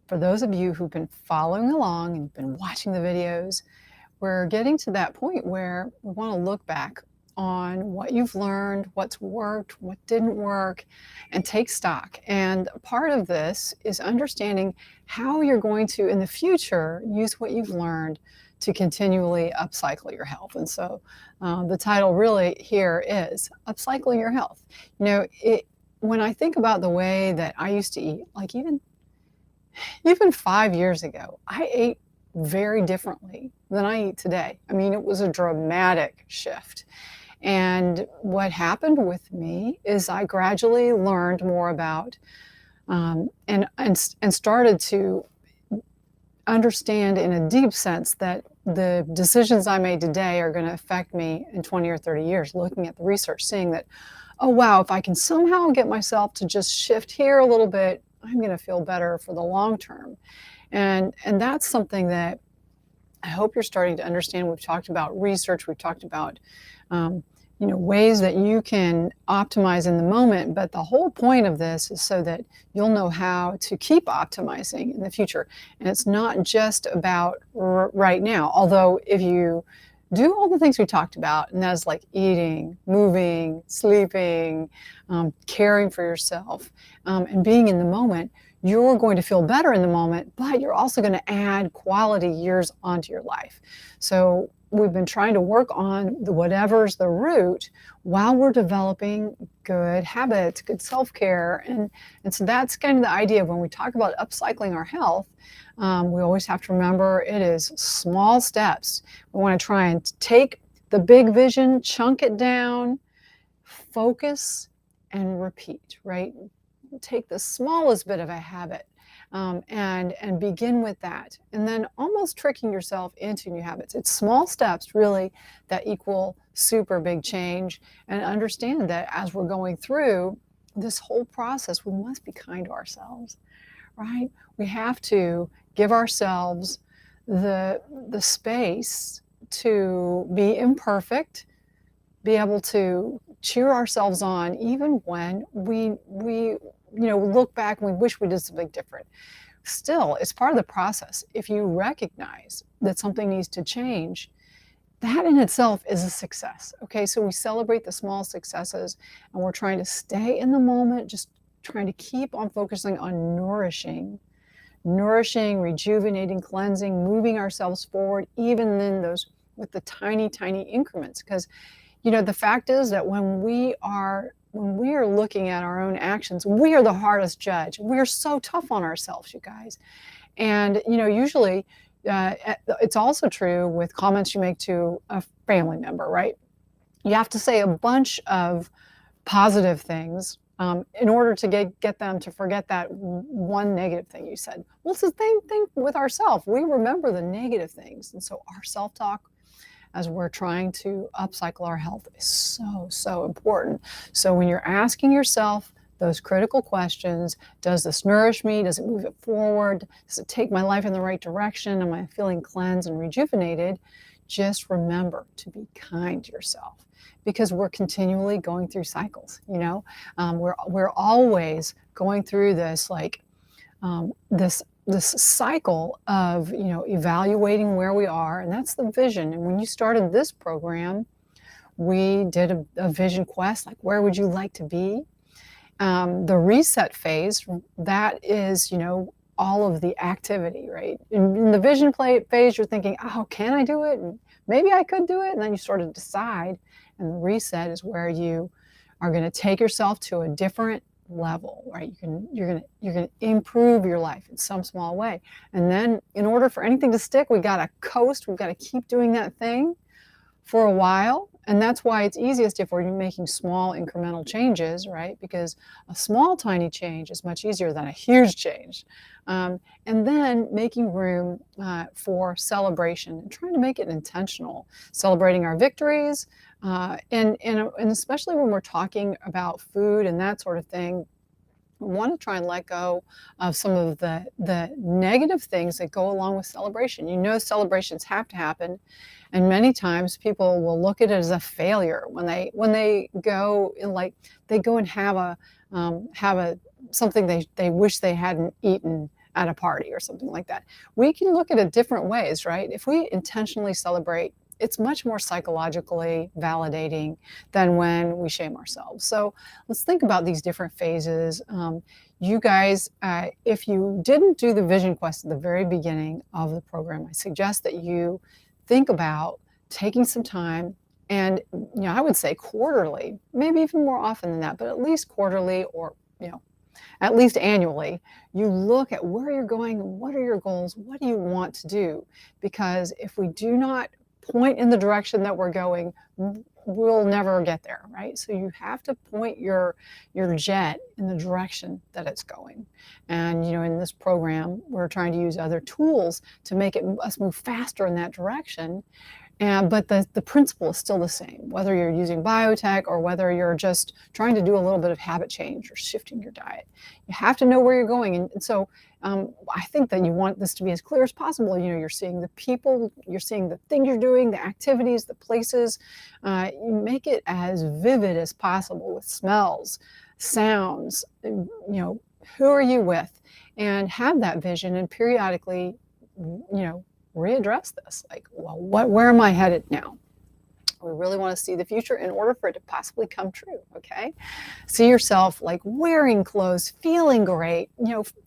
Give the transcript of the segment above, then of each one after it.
for those of you who've been following along and been watching the videos, we're getting to that point where we want to look back on what you've learned, what's worked, what didn't work, and take stock. And part of this is understanding how you're going to, in the future, use what you've learned to continually upcycle your health. And so the title really here is Upcycling Your Health. You know, when I think about the way that I used to eat, like even 5 years ago, I ate very differently than I eat today. I mean, it was a dramatic shift. And what happened with me is I gradually learned more about and started to understand in a deep sense that the decisions I made today are going to affect me in 20 or 30 years, looking at the research, seeing that, oh, wow, if I can somehow get myself to just shift here a little bit, I'm going to feel better for the long term. And that's something that I hope you're starting to understand. We've talked about research. We've talked about, ways that you can optimize in the moment. But the whole point of this is so that you'll know how to keep optimizing in the future. And it's not just about right now. Although if you do all the things we talked about, and that's like eating, moving, sleeping, caring for yourself, and being in the moment, you're going to feel better in the moment, but you're also going to add quality years onto your life. So we've been trying to work on whatever's the root while we're developing good habits, good self-care. And so that's kind of the idea when we talk about upcycling our health. We always have to remember it is small steps. We want to try and take the big vision, chunk it down, focus, and repeat, right? Take the smallest bit of a habit and begin with that, and then almost tricking yourself into new habits. It's small steps really that equal super big change, and understand that as we're going through this whole process, we must be kind to ourselves, right? We have to give ourselves the space to be imperfect, be able to cheer ourselves on even when we look back and we wish we did something different. Still, it's part of the process. If you recognize that something needs to change, that in itself is a success. Okay, so we celebrate the small successes, and we're trying to stay in the moment, just trying to keep on focusing on nourishing, rejuvenating, cleansing, moving ourselves forward, even in those with the tiny, tiny increments. Because the fact is that when we are looking at our own actions, we are the hardest judge. We are so tough on ourselves, you guys. And, usually it's also true with comments you make to a family member, right? You have to say a bunch of positive things in order to get them to forget that one negative thing you said. Well, it's the same thing with ourselves. We remember the negative things. And so our self-talk, as we're trying to upcycle our health, is so, so important. So when you're asking yourself those critical questions, does this nourish me? Does it move it forward? Does it take my life in the right direction? Am I feeling cleansed and rejuvenated? Just remember to be kind to yourself, because we're continually going through cycles. We're always going through this this cycle of evaluating where we are, and that's the vision. And when you started this program, we did a vision quest, like where would you like to be? The reset phase, that is all of the activity, right? In the vision phase, you're thinking, oh, can I do it? And maybe I could do it. And then you sort of decide. And the reset is where you are going to take yourself to a different level, right? You're going to improve your life in some small way. And then in order for anything to stick, we got to coast. We've got to keep doing that thing for a while. And that's why it's easiest if we're making small incremental changes, right? Because a small, tiny change is much easier than a huge change. And then making room for celebration and trying to make it intentional, celebrating our victories. And especially when we're talking about food and that sort of thing, we want to try and let go of some of the negative things that go along with celebration. Celebrations have to happen, and many times people will look at it as a failure when they go and have something they wish they hadn't eaten at a party or something like that. We can look at it different ways, right? If we intentionally celebrate, it's much more psychologically validating than when we shame ourselves. So let's think about these different phases. You guys, if you didn't do the vision quest at the very beginning of the program, I suggest that you think about taking some time and, I would say quarterly, maybe even more often than that, but at least quarterly, or, at least annually, you look at where you're going and what are your goals, what do you want to do? Because if we do not point in the direction that we're going, we'll never get there, right? So you have to point your jet in the direction that it's going. And in this program, we're trying to use other tools to make us move faster in that direction. But the principle is still the same, whether you're using biotech or whether you're just trying to do a little bit of habit change or shifting your diet. You have to know where you're going. And so I think that you want this to be as clear as possible. You're seeing the people, you're seeing the things you're doing, the activities, the places. You make it as vivid as possible with smells, sounds, who are you with? And have that vision, and periodically, readdress this. Like, well, where am I headed now? We really want to see the future in order for it to possibly come true, okay? See yourself like wearing clothes, feeling great,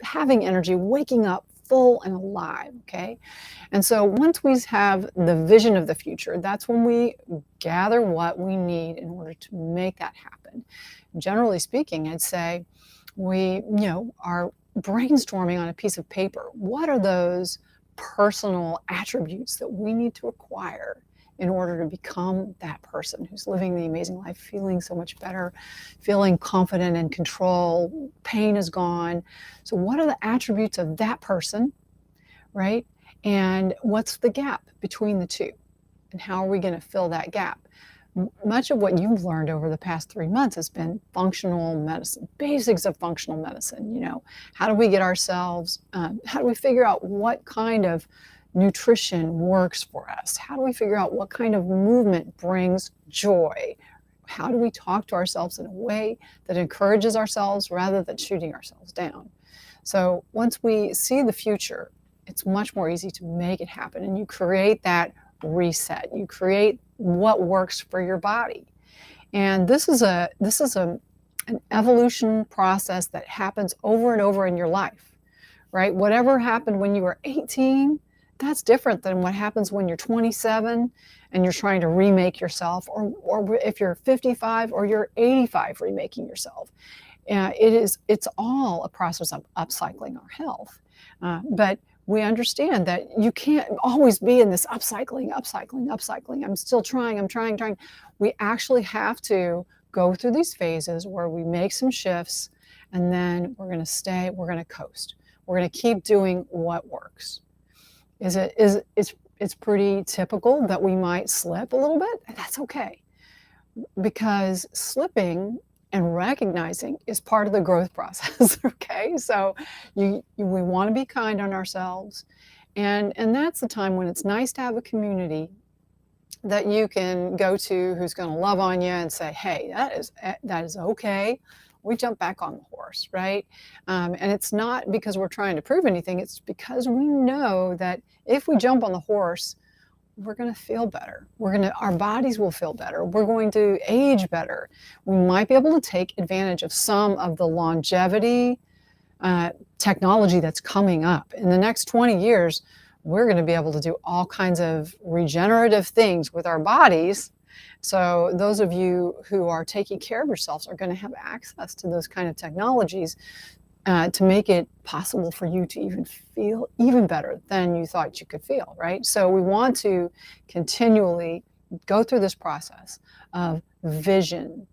having energy, waking up full and alive, okay? And so once we have the vision of the future, that's when we gather what we need in order to make that happen. Generally speaking, I'd say we, are brainstorming on a piece of paper. What are those personal attributes that we need to acquire in order to become that person who's living the amazing life, feeling so much better, feeling confident and control, pain is gone. So what are the attributes of that person, right? And what's the gap between the two? And how are we going to fill that gap? Much of what you've learned over the past 3 months has been functional medicine, basics of functional medicine. How do we get ourselves, how do we figure out what kind of nutrition works for us? How do we figure out what kind of movement brings joy? How do we talk to ourselves in a way that encourages ourselves rather than shooting ourselves down? So once we see the future, it's much more easy to make it happen. And you create that reset. You create what works for your body. And this is an evolution process that happens over and over in your life, right? Whatever happened when you were 18, that's different than what happens when you're 27 and you're trying to remake yourself, or if you're 55 or you're 85 remaking yourself. It's all a process of upcycling our health. But we understand that you can't always be in this upcycling. I'm still trying, I'm trying. We actually have to go through these phases where we make some shifts, and then we're going to coast. We're going to keep doing what works. It's pretty typical that we might slip a little bit, and that's okay. Because slipping and recognizing is part of the growth process, okay? So we want to be kind on ourselves, and that's the time when it's nice to have a community that you can go to who's going to love on you and say, hey, that is okay. We jump back on the horse, right? And it's not because we're trying to prove anything. It's because we know that if we jump on the horse, we're going to feel better. Our bodies will feel better. We're going to age better. We might be able to take advantage of some of the longevity technology that's coming up. In the next 20 years, we're going to be able to do all kinds of regenerative things with our bodies. So those of you who are taking care of yourselves are going to have access to those kind of technologies to make it possible for you to even feel even better than you thought you could feel, right? So we want to continually go through this process of vision,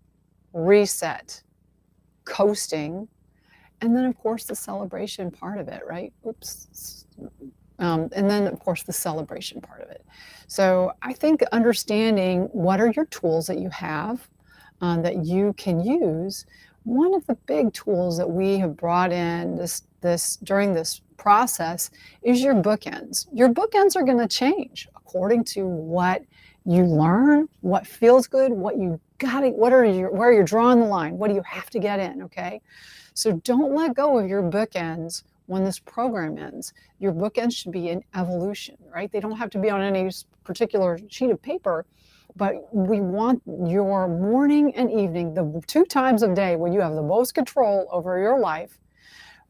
reset, coasting, and then of course the celebration part of it, right? And then of course the celebration part of it. So I think understanding what are your tools that you have that you can use. One of the big tools that we have brought in during this process is your bookends. Your bookends are going to change according to what you learn, what feels good, where you're drawing the line, what do you have to get in, okay? So don't let go of your bookends when this program ends. Your bookends should be in evolution, right? They don't have to be on any particular sheet of paper, but we want your morning and evening, the 2 times of day when you have the most control over your life,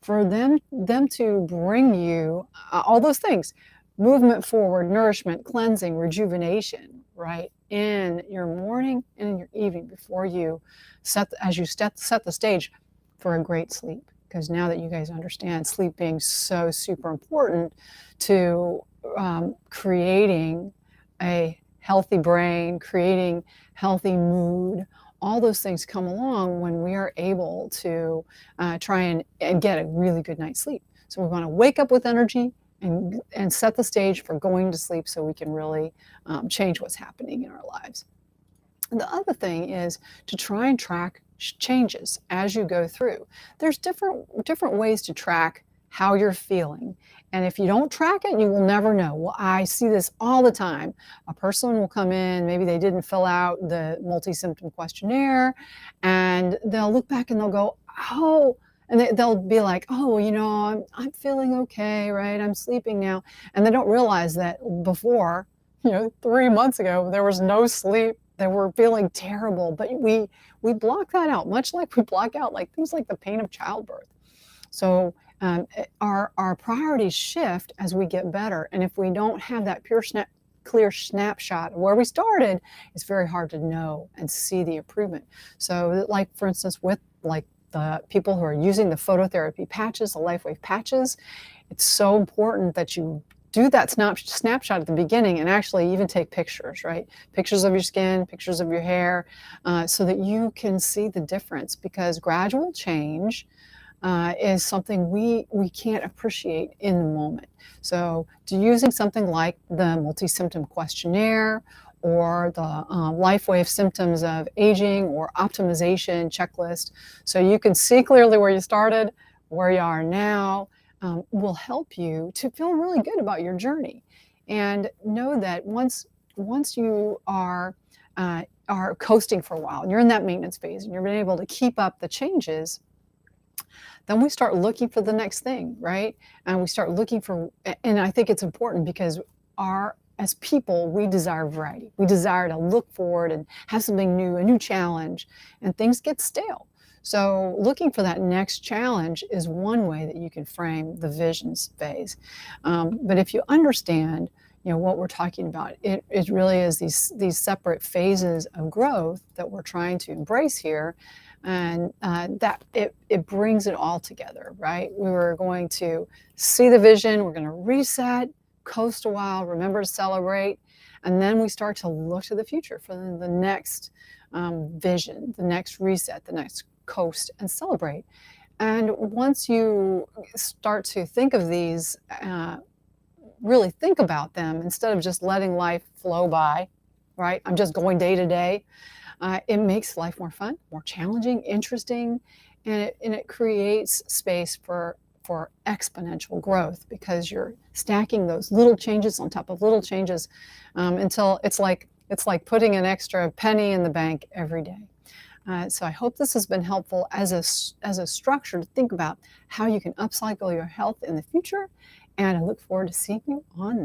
for them to bring you all those things: movement forward, nourishment, cleansing, rejuvenation, right, in your morning and in your evening before you set the stage for a great sleep. Because now that you guys understand sleep being so super important to creating a healthy brain, creating healthy mood, all those things come along when we are able to try and get a really good night's sleep. So we want to wake up with energy and set the stage for going to sleep so we can really change what's happening in our lives. And the other thing is to try and track changes as you go through. There's different ways to track how you're feeling. And if you don't track it, you will never know. Well, I see this all the time. A person will come in, maybe they didn't fill out the multi-symptom questionnaire, and they'll look back and they'll go, oh, and they'll be like, oh, I'm feeling okay, right? I'm sleeping now. And they don't realize that before, 3 months ago, there was no sleep. They were feeling terrible, but we block that out, much like we block out like things like the pain of childbirth. So our priorities shift as we get better. And if we don't have that clear snapshot of where we started, it's very hard to know and see the improvement. So like, for instance, with like the people who are using the phototherapy patches, the LifeWave patches, it's so important that you do that snapshot at the beginning and actually even take pictures, right? Pictures of your skin, pictures of your hair, so that you can see the difference, because gradual change is something we can't appreciate in the moment. So using something like the multi-symptom questionnaire or the LifeWave symptoms of aging or optimization checklist, so you can see clearly where you started, where you are now, will help you to feel really good about your journey. And know that once you are coasting for a while and you're in that maintenance phase and you're being able to keep up the changes, then we start looking for the next thing, right? And we start looking for, and I think it's important because as people, we desire variety. We desire to look forward and have something new, a new challenge, and things get stale. So looking for that next challenge is one way that you can frame the visions phase. But if you understand, what we're talking about, it really is these separate phases of growth that we're trying to embrace here. And that it brings it all together, right? We were going to see the vision, we're going to reset, coast a while, remember to celebrate, and then we start to look to the future for the next vision, the next reset, the next coast and celebrate. And once you start to think of these, really think about them instead of just letting life flow by, right? I'm just going day to day. It makes life more fun, more challenging, interesting, and it creates space for exponential growth, because you're stacking those little changes on top of little changes until it's like putting an extra penny in the bank every day. So I hope this has been helpful as a structure to think about how you can upcycle your health in the future, and I look forward to seeing you on the